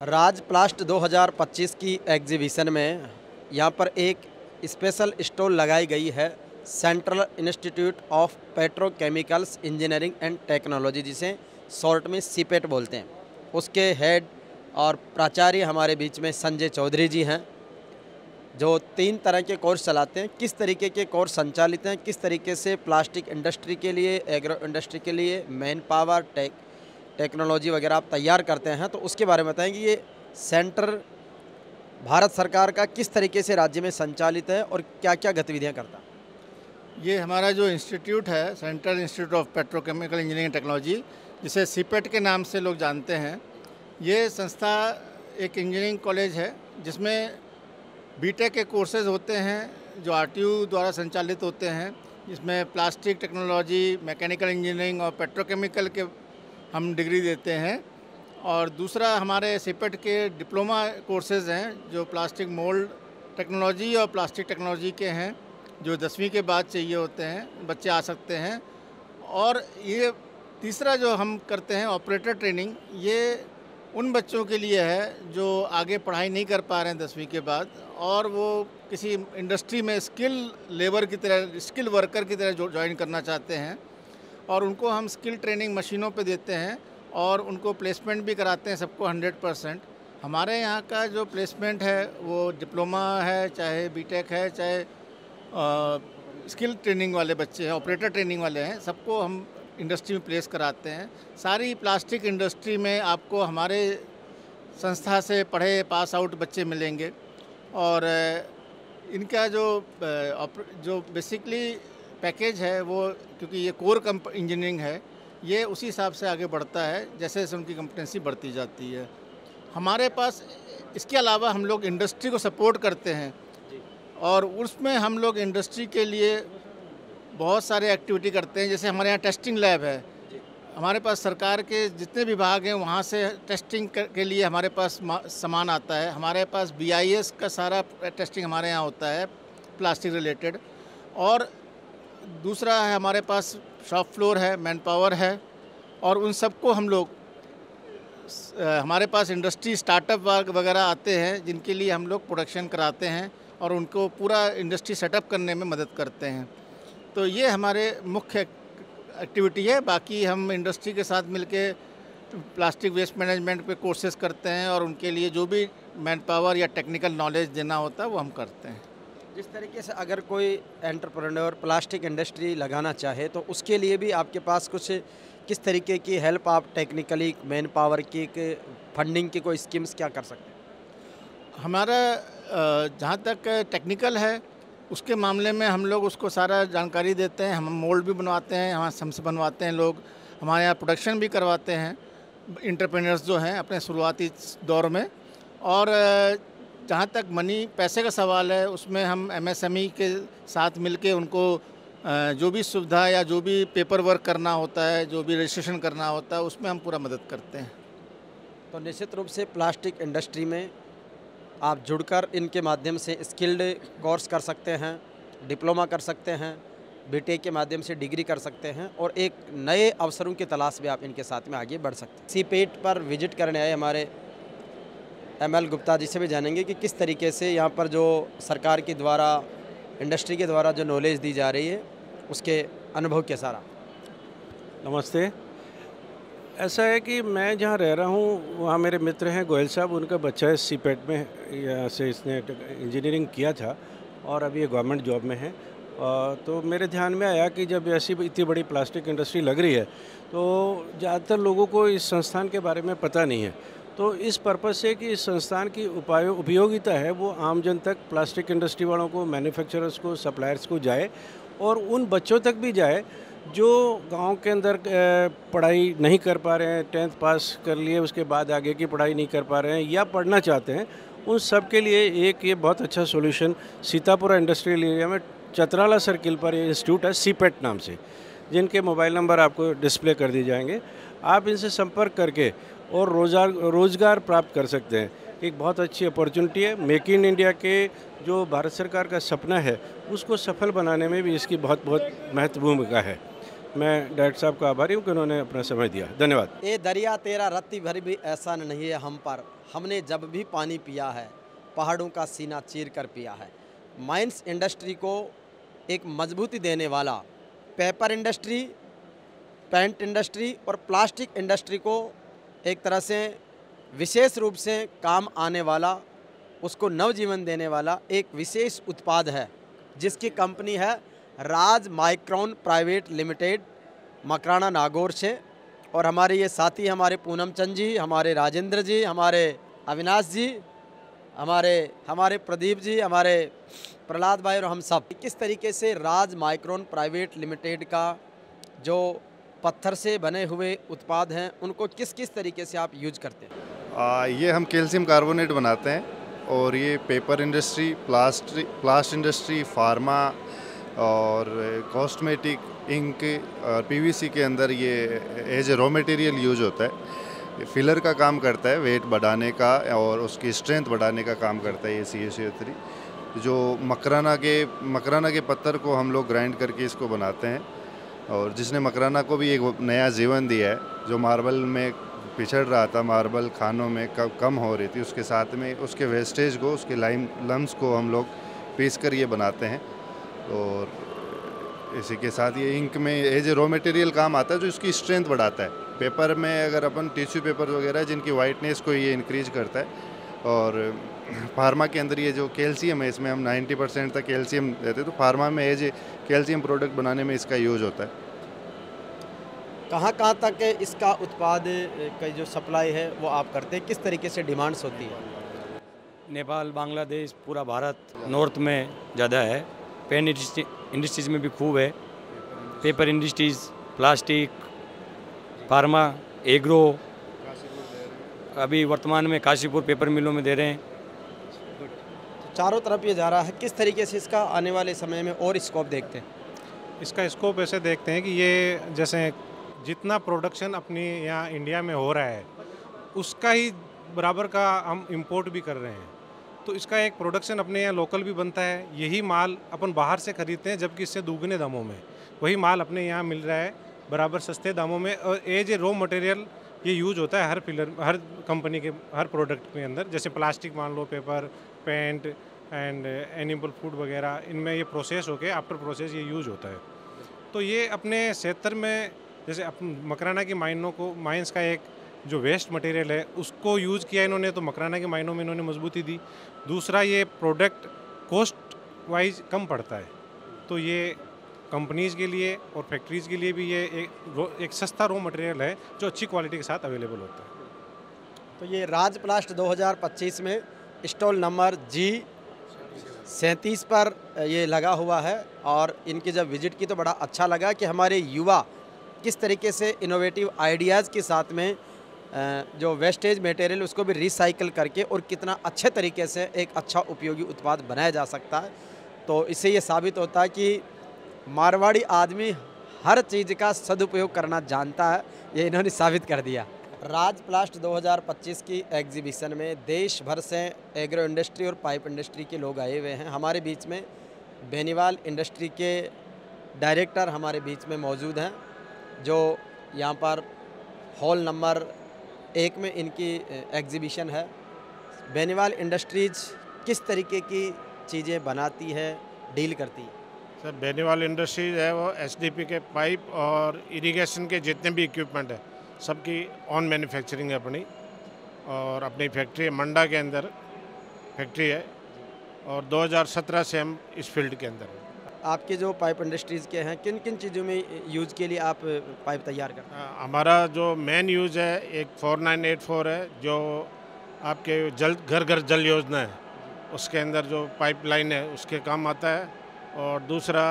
राज प्लास्ट 2025 की एग्जीबिशन में यहाँ पर एक स्पेशल स्टॉल लगाई गई है। Central institute of petrochemicals engineering and technology, जिसे शॉर्ट में सीपेट बोलते हैं। उसके हेड और प्राचार्य हमारे बीच में संजय चौधरी जी हैं, जो 3 तरह के कोर्स चलाते हैं। किस तरीके के कोर्स संचालित हैं, किस तरीके से प्लास्टिक इंडस्ट्री के लिए, एग्रो इंडस्ट्री के लिए मैन पावर, टेक्नोलॉजी वगैरह आप तैयार करते हैं, तो उसके बारे में बताएंगे। ये सेंटर भारत सरकार का किस तरीके से राज्य में संचालित है और क्या क्या गतिविधियां करता है? ये हमारा जो इंस्टीट्यूट है, central institute of petrochemical engineering technology, जिसे सीपेट के नाम से लोग जानते हैं, ये संस्था एक इंजीनियरिंग कॉलेज है जिसमें बीटेक के कोर्सेज होते हैं जो आरटीयू द्वारा संचालित होते हैं। इसमें प्लास्टिक टेक्नोलॉजी, मैकेनिकल इंजीनियरिंग और पेट्रोकेमिकल के हम डिग्री देते हैं। और दूसरा हमारे सीपेट के डिप्लोमा कोर्सेज़ हैं जो प्लास्टिक मोल्ड टेक्नोलॉजी और प्लास्टिक टेक्नोलॉजी के हैं, जो 10वीं के बाद चाहिए होते हैं, बच्चे आ सकते हैं। और ये तीसरा जो हम करते हैं ऑपरेटर ट्रेनिंग, ये उन बच्चों के लिए है जो आगे पढ़ाई नहीं कर पा रहे हैं 10वीं के बाद, और वो किसी इंडस्ट्री में स्किल लेबर की तरह, स्किल वर्कर की तरह ज्वाइन करना चाहते हैं। और उनको हम स्किल ट्रेनिंग मशीनों पे देते हैं और उनको प्लेसमेंट भी कराते हैं सबको 100%। हमारे यहाँ का जो प्लेसमेंट है वो डिप्लोमा है, चाहे बीटेक है, चाहे स्किल ट्रेनिंग वाले बच्चे हैं, ऑपरेटर ट्रेनिंग वाले हैं, सबको हम इंडस्ट्री में प्लेस कराते हैं। सारी प्लास्टिक इंडस्ट्री में आपको हमारे संस्था से पढ़े पास आउट बच्चे मिलेंगे। और इनका जो बेसिकली पैकेज है वो, क्योंकि ये कोर इंजीनियरिंग है, ये उसी हिसाब से आगे बढ़ता है जैसे जैसे उनकी कॉम्पिटेंसी बढ़ती जाती है। हमारे पास इसके अलावा हम लोग इंडस्ट्री को सपोर्ट करते हैं और उसमें हम लोग इंडस्ट्री के लिए बहुत सारे एक्टिविटी करते हैं। जैसे हमारे यहाँ टेस्टिंग लैब है, हमारे पास सरकार के जितने विभाग हैं वहाँ से टेस्टिंग के लिए हमारे पास सामान आता है। हमारे पास BIS का सारा टेस्टिंग हमारे यहाँ होता है प्लास्टिक रिलेटेड। और दूसरा है हमारे पास शॉप फ्लोर है, मैन पावर है, और उन सबको हम लोग, हमारे पास इंडस्ट्री स्टार्टअप वगैरह आते हैं जिनके लिए हम लोग प्रोडक्शन कराते हैं और उनको पूरा इंडस्ट्री सेटअप करने में मदद करते हैं। तो ये हमारे मुख्य एक्टिविटी है। बाकी हम इंडस्ट्री के साथ मिलके प्लास्टिक वेस्ट मैनेजमेंट पे कोर्सेज करते हैं और उनके लिए जो भी मैन पावर या टेक्निकल नॉलेज देना होता है वो हम करते हैं। जिस तरीके से अगर कोई एंटरप्रेन्योर प्लास्टिक इंडस्ट्री लगाना चाहे तो उसके लिए भी आपके पास कुछ किस तरीके की हेल्प, आप टेक्निकली, मैन पावर की, फंडिंग की कोई स्कीम्स क्या कर सकते हैं? हमारा जहाँ तक टेक्निकल है उसके मामले में हम लोग उसको सारा जानकारी देते हैं। हम मोल्ड भी बनवाते हैं, हमसे बनवाते हैं लोग। हमारे यहाँ प्रोडक्शन भी करवाते हैं एंटरप्रेन्योर्स जो हैं अपने शुरुआती दौर में। और जहाँ तक पैसे का सवाल है, उसमें हम MSME के साथ मिलके उनको जो भी सुविधा या जो भी पेपर वर्क करना होता है, जो भी रजिस्ट्रेशन करना होता है, उसमें हम पूरा मदद करते हैं। तो निश्चित रूप से प्लास्टिक इंडस्ट्री में आप जुड़कर इनके माध्यम से स्किल्ड कोर्स कर सकते हैं, डिप्लोमा कर सकते हैं, बीटेक के माध्यम से डिग्री कर सकते हैं और एक नए अवसरों की तलाश में आप इनके साथ में आगे बढ़ सकते हैं। सीपेट पर विजिट करने आए हमारे ML गुप्ता जी से भी जानेंगे कि किस तरीके से यहाँ पर जो सरकार के द्वारा, इंडस्ट्री के द्वारा जो नॉलेज दी जा रही है, उसके अनुभव के सारा। नमस्ते। ऐसा है कि मैं जहाँ रह रहा हूँ वहाँ मेरे मित्र हैं गोयल साहब, उनका बच्चा है सीपेट में, यहाँ से इसने इंजीनियरिंग किया था और अभी ये गवर्नमेंट जॉब में है। तो मेरे ध्यान में आया कि जब ऐसी इतनी बड़ी प्लास्टिक इंडस्ट्री लग रही है तो ज़्यादातर लोगों को इस संस्थान के बारे में पता नहीं है। तो इस पर्पज़ से कि इस संस्थान की उपयोगिता है वो आम जन तक, प्लास्टिक इंडस्ट्री वालों को, मैन्युफैक्चरर्स को, सप्लायर्स को जाए और उन बच्चों तक भी जाए जो गांव के अंदर पढ़ाई नहीं कर पा रहे हैं, 10th पास कर लिए उसके बाद आगे की पढ़ाई नहीं कर पा रहे हैं या पढ़ना चाहते हैं, उन सब के लिए एक ये बहुत अच्छा सॉल्यूशन सीतापुरा इंडस्ट्रियल एरिया में चतराला सर्किल पर ये इंस्टीट्यूट है सीपेट नाम से, जिनके मोबाइल नंबर आपको डिस्प्ले कर दिए जाएंगे। आप इनसे संपर्क करके और रोज़गार प्राप्त कर सकते हैं। एक बहुत अच्छी अपॉर्चुनिटी है। मेक इन इंडिया के जो भारत सरकार का सपना है उसको सफल बनाने में भी इसकी बहुत महत्वपूर्ण भूमिका है। मैं डायरेक्टर साहब का आभारी हूँ कि उन्होंने अपना समय दिया। धन्यवाद। ये दरिया तेरा रत्ती भर भी एहसान नहीं है हम पर, हमने जब भी पानी पिया है पहाड़ों का सीना चीर कर पिया है। माइंस इंडस्ट्री को एक मजबूती देने वाला, पेपर इंडस्ट्री, पेंट इंडस्ट्री और प्लास्टिक इंडस्ट्री को एक तरह से विशेष रूप से काम आने वाला, उसको नवजीवन देने वाला एक विशेष उत्पाद है, जिसकी कंपनी है Raj Micron private limited, Makrana Nagaur से। और हमारे ये साथी, हमारे पूनम चंद जी, हमारे राजेंद्र जी, हमारे अविनाश जी, हमारे प्रदीप जी, हमारे प्रहलाद भाई और हम सब किस तरीके से राज माइक्रोन प्राइवेट लिमिटेड का जो पत्थर से बने हुए उत्पाद हैं उनको किस किस तरीके से आप यूज करते हैं? ये हम कैल्शियम कार्बोनेट बनाते हैं और ये paper industry, plast industry, pharma और कॉस्मेटिक, इंक और पीवीसी के अंदर ये as a raw material use होता है। ये फिलर का काम करता है, वेट बढ़ाने का और उसकी स्ट्रेंथ बढ़ाने का काम करता है ये CaCO3। जो मकराना के पत्थर को हम लोग ग्राइंड करके इसको बनाते हैं, और जिसने मकराना को भी एक नया जीवन दिया है। जो मार्बल में पिछड़ रहा था, मार्बल खानों में कम हो रही थी, उसके साथ में उसके वेस्टेज को, उसके लम्स को हम लोग पीस कर ये बनाते हैं। और इसी के साथ ये इंक में एज ए रॉ मटेरियल काम आता है, जो इसकी स्ट्रेंथ बढ़ाता है। पेपर में अगर अपन टिश्यू पेपर वगैरह जिनकी वाइटनेस को ये इंक्रीज करता है। और फार्मा के अंदर ये जो कैल्शियम है, इसमें हम 90% तक कैल्शियम देते हैं, तो फार्मा में एज ए कैल्शियम प्रोडक्ट बनाने में इसका यूज होता है। कहाँ कहाँ तक इसका उत्पाद का जो सप्लाई है वो आप करते हैं, किस तरीके से डिमांड्स होती है? नेपाल, बांग्लादेश, पूरा भारत नॉर्थ में ज़्यादा है। पेन इंडस्ट्रीज़ में भी खूब है, paper industries, plastic, pharma, agro, अभी वर्तमान में काशीपुर पेपर मिलों में दे रहे हैं। तो चारों तरफ ये जा रहा है, किस तरीके से इसका आने वाले समय में और स्कोप देखते हैं? इसका स्कोप ऐसे देखते हैं कि ये जैसे जितना प्रोडक्शन अपने यहाँ इंडिया में हो रहा है उसका ही बराबर का हम इंपोर्ट भी कर रहे हैं। तो इसका एक प्रोडक्शन अपने यहाँ लोकल भी बनता है। यही माल अपन बाहर से खरीदते हैं, जबकि इससे दुगने दामों में वही माल अपने यहाँ मिल रहा है बराबर सस्ते दामों में। और एज ए रॉ मटेरियल ये यूज होता है हर कंपनी के हर प्रोडक्ट के अंदर। जैसे प्लास्टिक मान लो, paper, paint and animal food वगैरह, इनमें ये प्रोसेस होके आफ्टर प्रोसेस ये यूज होता है। तो ये अपने क्षेत्र में जैसे मकराना की माइंस का एक जो वेस्ट मटेरियल है उसको यूज़ किया इन्होंने, तो मकराना के माइनों में इन्होंने मजबूती दी। दूसरा, ये प्रोडक्ट कॉस्ट वाइज कम पड़ता है, तो ये कंपनीज़ के लिए और फैक्ट्रीज़ के लिए भी ये एक सस्ता रॉ मटेरियल है जो अच्छी क्वालिटी के साथ अवेलेबल होता है। तो ये राज प्लास्ट 2025 में स्टॉल नंबर G37 पर ये लगा हुआ है। और इनकी जब विजिट की तो बड़ा अच्छा लगा कि हमारे युवा किस तरीके से इनोवेटिव आइडियाज़ के साथ में जो वेस्टेज मटेरियल उसको भी रिसाइकल करके और कितना अच्छे तरीके से एक अच्छा उपयोगी उत्पाद बनाया जा सकता है। तो इससे ये साबित होता है कि मारवाड़ी आदमी हर चीज़ का सदुपयोग करना जानता है, ये इन्होंने साबित कर दिया। राज प्लास्ट 2025 की एग्जीबिशन में देश भर से एग्रो इंडस्ट्री और पाइप इंडस्ट्री के लोग आए हुए हैं। हमारे बीच में बेनीवाल इंडस्ट्री के डायरेक्टर हमारे बीच में मौजूद हैं, जो यहाँ पर हॉल नंबर 1 में इनकी एग्जीबिशन है। बेनीवाल इंडस्ट्रीज किस तरीके की चीज़ें बनाती है, डील करती है? सर, बेनीवाल इंडस्ट्रीज है वो SDP के पाइप और इरिगेशन के जितने भी इक्विपमेंट है सबकी ऑन मैन्युफैक्चरिंग है अपनी, और अपनी फैक्ट्री है मंडा के अंदर फैक्ट्री है, और 2017 से हम इस फील्ड के अंदर हैं। आपके जो पाइप इंडस्ट्रीज़ के हैं, किन किन चीज़ों में यूज़ के लिए आप पाइप तैयार करते हैं? हमारा जो मेन यूज़ है एक 4984 है, जो आपके घर घर जल योजना है उसके अंदर जो पाइपलाइन है उसके काम आता है। और दूसरा,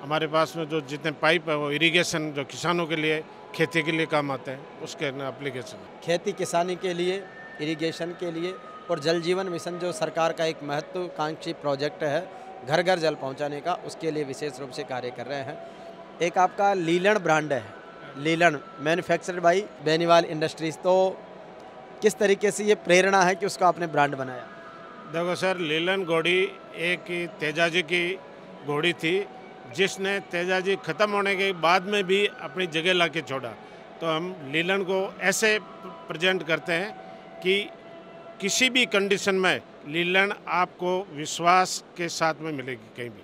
हमारे पास में जो जितने पाइप है वो इरिगेशन, जो किसानों के लिए खेती के लिए काम आते हैं, उसके एप्लीकेशन। खेती किसानी के लिए, इरिगेशन के लिए, और जल जीवन मिशन जो सरकार का एक महत्वाकांक्षी प्रोजेक्ट है घर घर जल पहुंचाने का, उसके लिए विशेष रूप से कार्य कर रहे हैं। एक आपका लीलन ब्रांड है, लीलन मैन्युफैक्चर्ड बाई बेनीवाल इंडस्ट्रीज़, तो किस तरीके से ये प्रेरणा है कि उसका आपने ब्रांड बनाया? देखो सर, लीलन घोड़ी एक तेजाजी की घोड़ी थी, जिसने तेजाजी ख़त्म होने के बाद में भी अपनी जगह ला के छोड़ा। तो हम लीलन को ऐसे प्रेजेंट करते हैं कि किसी भी कंडीशन में लीलैंड आपको विश्वास के साथ में मिलेगी कहीं भी।